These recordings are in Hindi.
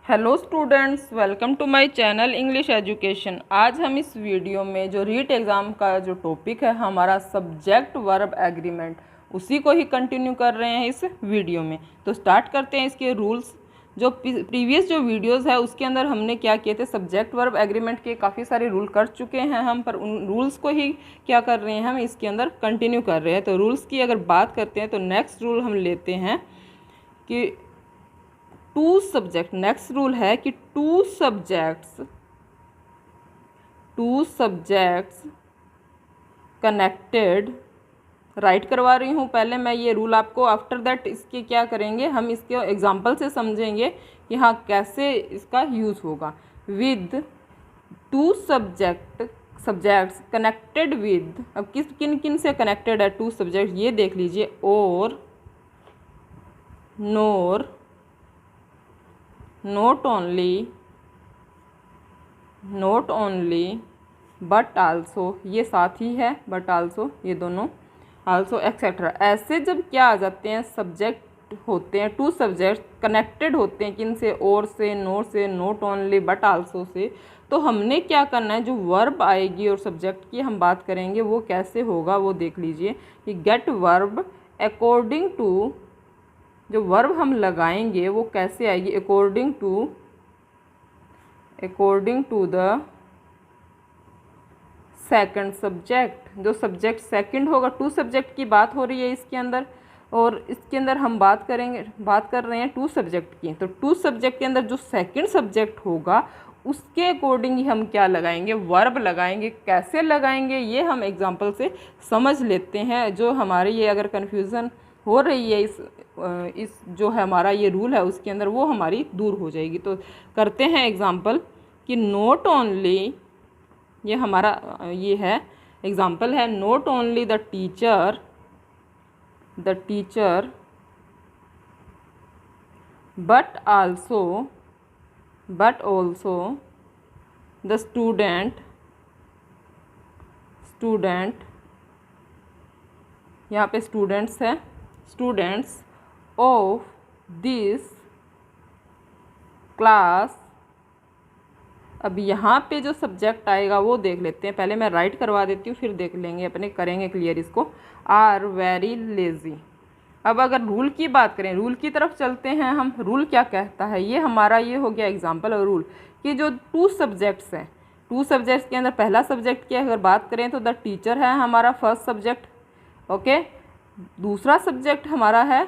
Hello students, welcome to my channel English education. आज हम इस वीडियो में जो रीट एग्ज़ाम का जो टॉपिक है हमारा सब्जेक्ट वर्ब एग्रीमेंट, उसी को ही कंटिन्यू कर रहे हैं इस वीडियो में। तो स्टार्ट करते हैं इसके रूल्स। जो प्रीवियस जो वीडियोस है उसके अंदर हमने क्या किए थे, सब्जेक्ट वर्ब एग्रीमेंट के काफ़ी सारे रूल कर चुके हैं हम, पर उन रूल्स को ही क्या कर रहे हैं हम इसके अंदर कंटिन्यू कर रहे हैं। तो रूल्स की अगर बात करते हैं तो नेक्स्ट रूल हम लेते हैं कि टू सब्जेक्ट। नेक्स्ट रूल है कि टू सब्जेक्ट्स कनेक्टेड। राइट करवा रही हूँ पहले मैं ये रूल आपको, आफ्टर दैट इसके क्या करेंगे हम, इसके एग्जांपल से समझेंगे कि हाँ कैसे इसका यूज़ होगा। With two subjects connected with, अब किन किन से कनेक्टेड है टू सब्जेक्ट ये देख लीजिए। और नोर, not only but also, ये साथ ही है but also, ये दोनों also एक्सेट्रा। ऐसे जब क्या आ जाते हैं, सब्जेक्ट होते हैं, टू सब्जेक्ट कनेक्टेड होते हैं किन से, और से, नोट से, not only but also say, तो हमने क्या करना है, जो वर्ब आएगी और सब्जेक्ट की हम बात करेंगे वो कैसे होगा वो देख लीजिए कि गेट वर्ब अकॉर्डिंग टू, जो वर्ब हम लगाएंगे वो कैसे आएगी, according to the second subject. जो सब्जेक्ट सेकंड होगा, टू सब्जेक्ट की बात हो रही है इसके अंदर, और इसके अंदर हम बात कर रहे हैं टू सब्जेक्ट की। तो टू सब्जेक्ट के अंदर जो सेकंड सब्जेक्ट होगा उसके अकॉर्डिंग ही हम क्या लगाएंगे, वर्ब लगाएंगे। कैसे लगाएंगे ये हम एग्जांपल से समझ लेते हैं। जो हमारे ये अगर कन्फ्यूज़न हो रही है इस जो है हमारा ये रूल है उसके अंदर, वो हमारी दूर हो जाएगी। तो करते हैं एग्जांपल कि नॉट ओनली, ये हमारा ये है एग्जांपल है, not only the teacher but also the student, यहाँ पे स्टूडेंट्स है, स्टूडेंट्स ऑफ दिस क्लास। अब यहाँ पे जो सब्जेक्ट आएगा वो देख लेते हैं, पहले मैं राइट करवा देती हूँ फिर देख लेंगे, अपने करेंगे क्लियर इसको। Are very lazy. अब अगर रूल की बात करें, रूल की तरफ चलते हैं हम। रूल क्या कहता है, ये हमारा ये हो गया एग्जाम्पल और रूल कि जो टू सब्जेक्ट्स हैं, टू सब्जेक्ट्स के अंदर पहला सब्जेक्ट की अगर बात करें तो द टीचर है हमारा फर्स्ट सब्जेक्ट, ओके। दूसरा सब्जेक्ट हमारा है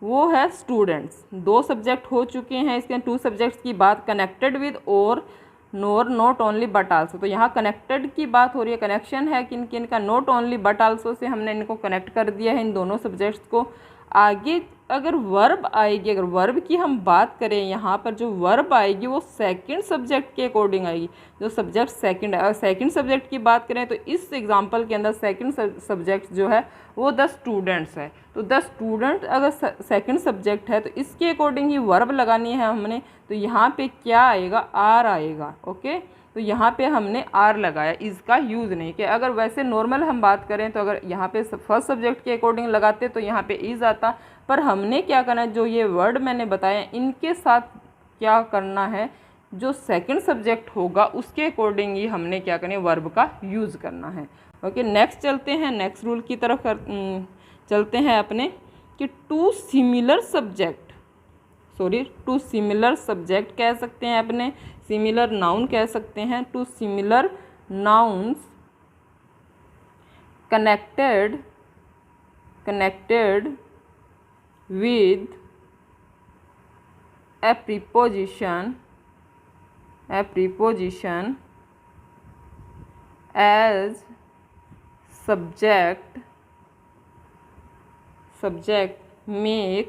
वो है स्टूडेंट्स। दो सब्जेक्ट हो चुके हैं इसके, टू सब्जेक्ट्स की बात, कनेक्टेड विद और नोर, नॉट ओनली बट आल्सो। तो यहाँ कनेक्टेड की बात हो रही है, कनेक्शन है किन किन का, not only but also say हमने इनको कनेक्ट कर दिया है इन दोनों सब्जेक्ट्स को। आगे अगर वर्ब आएगी, अगर वर्ब की हम बात करें, यहाँ पर जो वर्ब आएगी वो सेकंड सब्जेक्ट के अकॉर्डिंग आएगी। जो सब्जेक्ट सेकंड है, अगर सेकंड सब्जेक्ट की बात करें तो इस एग्जांपल के अंदर सेकंड सब्जेक्ट जो है वो द स्टूडेंट्स है। तो द स्टूडेंट अगर सेकंड सब्जेक्ट है तो इसके अकॉर्डिंग ही वर्ब लगानी है हमने। तो यहाँ पे क्या आएगा, आर आएगा, ओके। तो यहाँ पे हमने आर लगाया, इसका यूज़ नहीं किया। अगर वैसे नॉर्मल हम बात करें तो अगर यहाँ पे फर्स्ट सब्जेक्ट के अकॉर्डिंग लगाते तो यहाँ पे इज़ आता, पर हमने क्या करना है, जो ये वर्ड मैंने बताया इनके साथ क्या करना है, जो सेकंड सब्जेक्ट होगा उसके अकॉर्डिंग ही हमने क्या करना है, वर्ब का यूज़ करना है, ओके। नेक्स्ट चलते हैं, नेक्स्ट रूल की तरफ चलते हैं अपने कि टू सिमिलर सब्जेक्ट कह सकते हैं अपने, सिमिलर नाउन कह सकते हैं। Two similar nouns connected with a preposition as subject make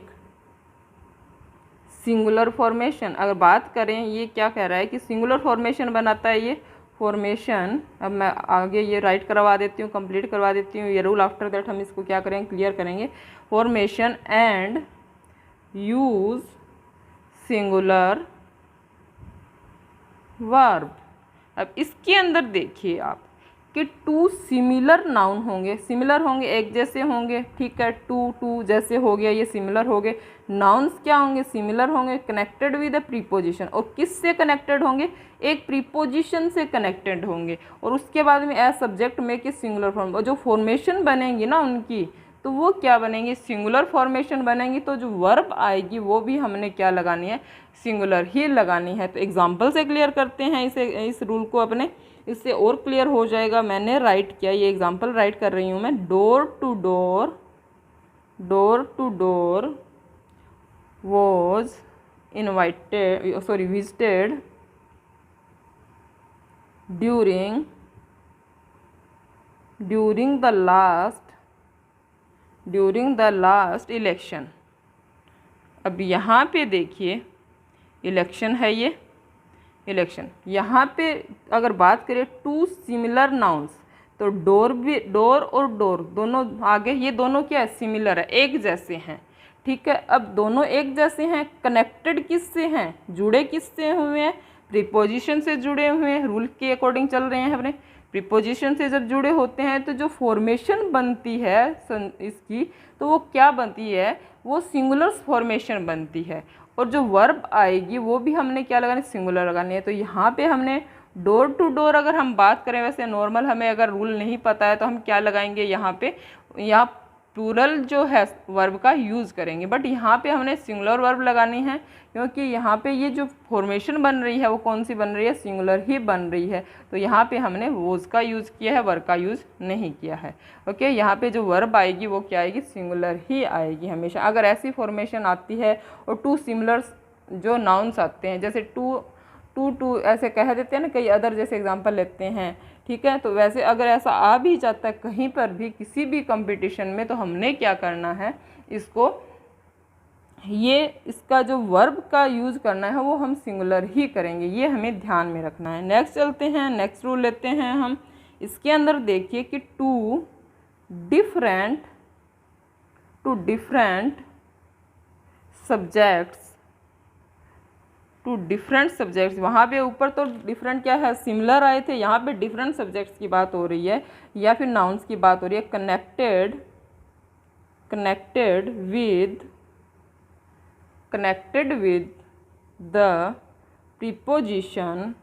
singular formation. अगर बात करें, ये क्या कह रहा है कि सिंगुलर फॉर्मेशन बनाता है ये फॉर्मेशन। अब मैं आगे ये राइट करवा देती हूँ, कंप्लीट करवा देती हूँ ये रूल। आफ्टर दैट हम इसको क्या करेंगे, क्लियर करेंगे। Formation and use singular verb. अब इसके अंदर देखिए आप, कि टू सिमिलर नाउन होंगे, सिमिलर होंगे, एक जैसे होंगे, ठीक है, टू टू जैसे हो गया, ये सिमिलर हो गए। नाउन्स क्या होंगे, सिमिलर होंगे, कनेक्टेड विद अ प्रीपोजिशन, और किससे कनेक्टेड होंगे, एक प्रीपोजिशन से कनेक्टेड होंगे। और उसके बाद में एज सब्जेक्ट में कि सिंगुलर फॉर्म, और जो फॉर्मेशन बनेंगी ना उनकी, तो वो क्या बनेंगी, सिंगुलर फॉर्मेशन बनेंगी। तो जो वर्ब आएगी वो भी हमने क्या लगानी है, सिंगुलर ही लगानी है। तो एग्जाम्पल से क्लियर करते हैं इस रूल को अपने, इससे और क्लियर हो जाएगा। मैंने राइट किया, ये एग्जाम्पल राइट कर रही हूँ मैं। Door to door, door to door was invited, sorry visited during the last election. अब यहाँ पे देखिए, इलेक्शन है ये, इलेक्शन। यहाँ पे अगर बात करें टू सिमिलर नाउन्स, तो डोर भी, डोर और डोर दोनों आगे, ये दोनों क्या है, सिमिलर है, एक जैसे हैं, ठीक है। अब दोनों एक जैसे हैं, कनेक्टेड किससे हैं, जुड़े किससे हुए हैं, प्रीपोजिशन से जुड़े हुए हैं, रूल के अकॉर्डिंग चल रहे हैं अपने। प्रीपोजिशन से जब जुड़े होते हैं तो जो फॉर्मेशन बनती है इसकी, तो वो क्या बनती है, वो सिंगुलर फॉर्मेशन बनती है। और जो वर्ब आएगी वो भी हमने क्या लगानी, सिंगुलर लगानी है। तो यहाँ पे हमने डोर टू डोर, अगर हम बात करें वैसे नॉर्मल, हमें अगर रूल नहीं पता है तो हम क्या लगाएंगे यहाँ पे, यहाँ प्लूरल जो है वर्ब का यूज़ करेंगे। बट यहाँ पे हमने सिंगुलर वर्ब लगानी है, क्योंकि यहाँ पे ये जो फॉर्मेशन बन रही है वो कौन सी बन रही है, सिंगुलर ही बन रही है। तो यहाँ पे हमने वोज का यूज़ किया है, वर्ब का यूज़ नहीं किया है। ओके, यहाँ पे जो वर्ब आएगी वो क्या आएगी, सिंगुलर ही आएगी हमेशा। अगर ऐसी फॉर्मेशन आती है और टू सिमिलर जो नाउन्स आते हैं, जैसे टू टू टू ऐसे कह देते हैं ना, कई अदर जैसे एग्जांपल लेते हैं, ठीक है। तो वैसे अगर ऐसा आ भी जाता है कहीं पर भी, किसी भी कंपटीशन में, तो हमने क्या करना है, इसको, ये इसका जो वर्ब का यूज़ करना है वो हम सिंगुलर ही करेंगे, ये हमें ध्यान में रखना है। नेक्स्ट चलते हैं, नेक्स्ट रूल लेते हैं हम। इसके अंदर देखिए कि टू डिफरेंट सब्जेक्ट्स, वहाँ पे ऊपर तो डिफरेंट क्या है, सिमिलर आए थे, यहाँ पे डिफरेंट सब्जेक्ट्स की बात हो रही है, या फिर नाउन्स की बात हो रही है। कनेक्टेड विद द प्रीपोजिशन,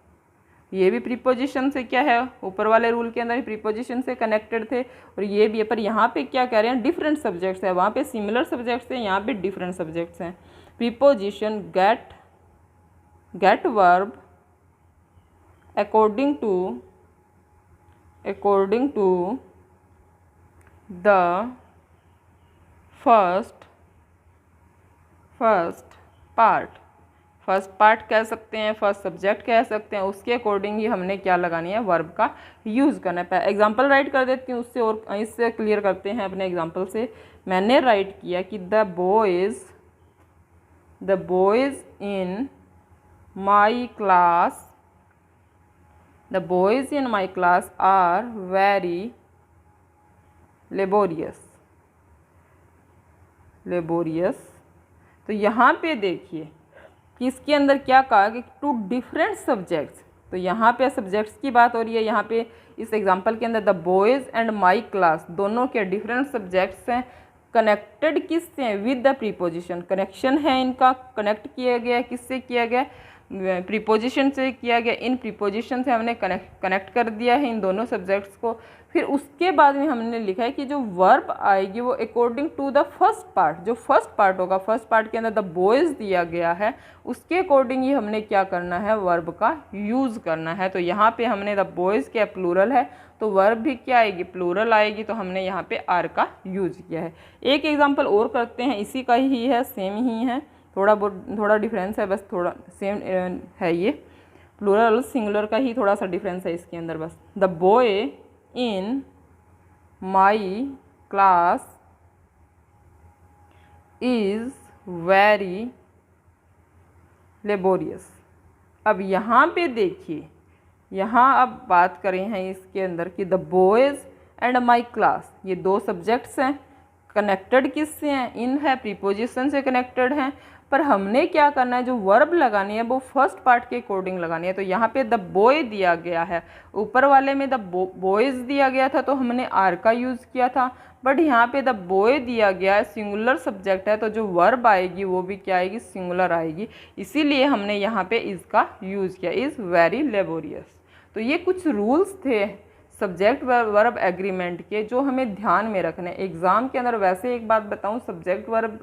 ये भी प्रीपोजिशन से क्या है, ऊपर वाले रूल के अंदर प्रीपोजिशन से कनेक्टेड थे, और ये भी है। पर यहाँ पे क्या कह रहे हैं, डिफरेंट सब्जेक्ट्स है, वहाँ पे सिमिलर सब्जेक्ट्स हैं, यहाँ पे डिफरेंट सब्जेक्ट्स हैं। Preposition get verb according to the first part कह सकते हैं, फर्स्ट सब्जेक्ट कह सकते हैं, उसके अकॉर्डिंग ही हमने क्या लगानी है, वर्ब का यूज़ करना है। एग्जांपल राइट कर देती हूँ उससे, और इससे क्लियर करते हैं अपने एग्जांपल से। मैंने राइट किया कि the boys in my class are very laborious. तो यहाँ पे देखिए कि इसके अंदर क्या कहा कि टू डिफरेंट सब्जेक्ट्स, तो यहाँ पे सब्जेक्ट्स की बात हो रही है। यहाँ पे इस एग्जांपल के अंदर the boys and my class दोनों के डिफरेंट सब्जेक्ट्स हैं, कनेक्टेड किससे हैं, विद द प्रीपोजिशन, कनेक्शन है इनका, कनेक्ट किया गया, किससे किया गया, प्रीपोजिशन से किया गया। इन प्रीपोजिशन से हमने कनेक्ट कर दिया है इन दोनों सब्जेक्ट्स को। फिर उसके बाद में हमने लिखा है कि जो वर्ब आएगी वो according to the first part, जो फर्स्ट पार्ट होगा, फर्स्ट पार्ट के अंदर द बॉयज़ दिया गया है, उसके अकॉर्डिंग ही हमने क्या करना है, वर्ब का यूज़ करना है। तो यहाँ पे हमने द बॉयज़ क्या प्लूरल है, तो वर्ब भी क्या आएगी, प्लूरल आएगी, तो हमने यहाँ पे आर का यूज़ किया है। एक एग्जाम्पल और करते हैं, इसी का ही है, सेम ही है, थोड़ा डिफरेंस है, बस थोड़ा सेम है, ये प्लूरल सिंगुलर का ही थोड़ा सा डिफरेंस है इसके अंदर बस। The boy in my class is very laborious. अब यहाँ पे देखिए, यहाँ अब बात करें हैं इसके अंदर कि the boys and my class, ये दो सब्जेक्ट्स हैं, कनेक्टेड किससे हैं, इन है, प्रीपोजिशन से कनेक्टेड हैं। पर हमने क्या करना है, जो वर्ब लगानी है वो फर्स्ट पार्ट के अकॉर्डिंग लगानी है। तो यहाँ पे द बॉय दिया गया है, ऊपर वाले में द बॉयज़ दिया गया था तो हमने आर का यूज़ किया था, बट यहाँ पे द बॉय दिया गया है, सिंगुलर सब्जेक्ट है, तो जो वर्ब आएगी वो भी क्या आएगी, सिंगुलर आएगी, इसीलिए हमने यहाँ पे इज़ का यूज़ किया, इज़ वेरी लेबोरियस। तो ये कुछ रूल्स थे सब्जेक्ट वर्ब एग्रीमेंट के जो हमें ध्यान में रखने हैं एग्ज़ाम के अंदर। वैसे एक बात बताऊं, सब्जेक्ट वर्ब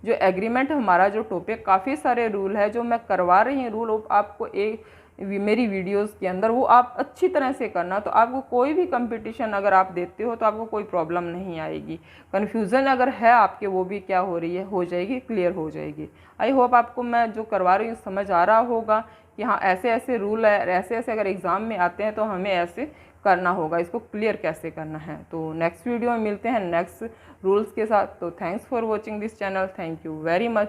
जो एग्रीमेंट हमारा जो टॉपिक, काफ़ी सारे रूल है जो मैं करवा रही हूँ, रूल आपको एक मेरी वीडियोस के अंदर, वो आप अच्छी तरह से करना, तो आपको कोई भी कंपटीशन अगर आप देते हो तो आपको कोई प्रॉब्लम नहीं आएगी। कन्फ्यूज़न अगर है आपके, वो भी क्या हो रही है, हो जाएगी, क्लियर हो जाएगी। आई होप आपको मैं जो करवा रही हूँ समझ आ रहा होगा कि हाँ ऐसे ऐसे रूल है, ऐसे ऐसे अगर एग्ज़ाम में आते हैं तो हमें ऐसे करना होगा, इसको क्लियर कैसे करना है। तो नेक्स्ट वीडियो में मिलते हैं नेक्स्ट रूल्स के साथ। तो thanks for watching this channel, thank you very much.